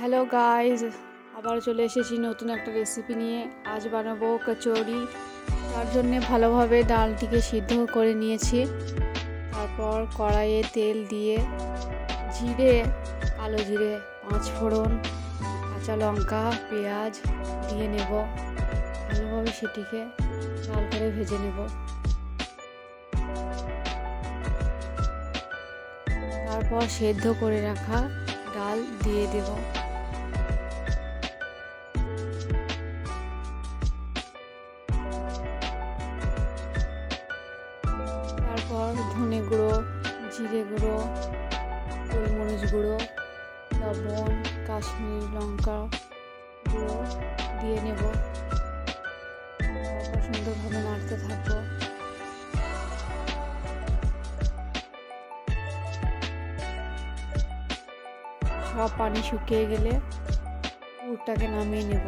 Hello guys, আবার চলে এসেছি নতুন একটা রেসিপি নিয়ে। আজ বানাবো কচুরি। তার জন্য ভালোভাবে ডালটিকে সিদ্ধ করে নিয়েছি। তারপর কড়াইয়ে তেল দিয়ে জিরে, কালো জিরে, 5 ফোড়ন, কাঁচা লঙ্কা, পেঁয়াজ দিয়ে নেব। ভালোভাবে সেটিকে লাল করে ভেজে নেব। তারপর সেদ্ধ করে রাখা ডাল দিয়ে দেব। তারপর ধনে গুঁড়ো, জিরে গুঁড়ো, গোলমরিচ গুঁড়ো, লবণ, কাশ্মীরি লঙ্কা গুঁড়ো দিয়ে নেব। তারপর সুন্দরভাবে নাড়তে থাকবো। সব পানি শুকিয়ে গেলে পুরটাকে নামিয়ে নেব।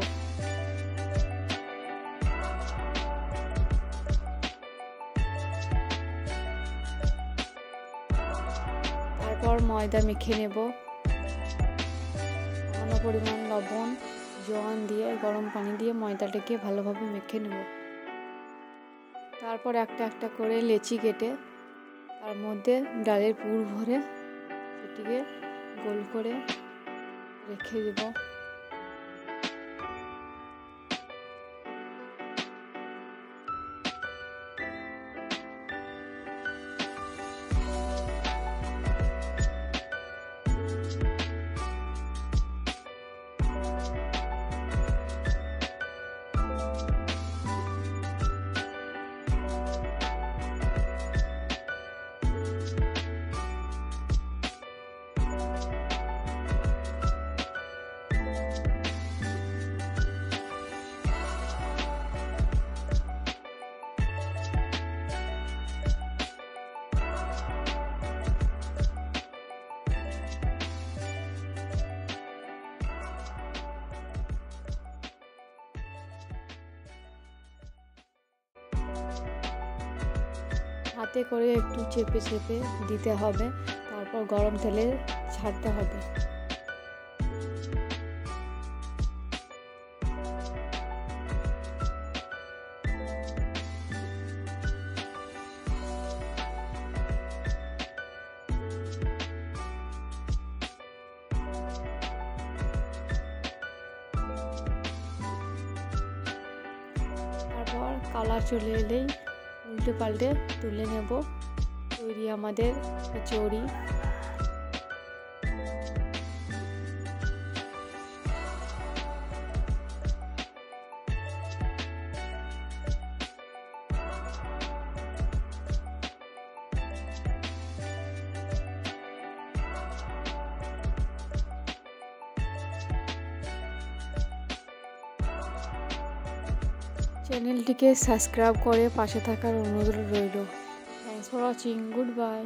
তারপর ময়দা মেখে নেব। সামান্য পরিমাণ লবণ, জোয়ান দিয়ে গরম পানি দিয়ে ময়দাটাকে ভালোভাবে মেখে নেব। তারপর একটা একটা করে লেচি কেটে তার মধ্যে ডালের পুর ভরে সেটিকে গোল করে রেখে দেব। হাতে করে একটু চেপে চেপে দিতে হবে। তারপর গরম তেলে ছাড়তে হবে। তারপর কালার চলে এলেই উল্টে পাল্টে তুলে নেব। তৈরি আমাদের কচুরি। চ্যানেলটিকে সাবস্ক্রাইব করে পাশে থাকার অনুরোধ রইল। Thanks for watching. Good bye.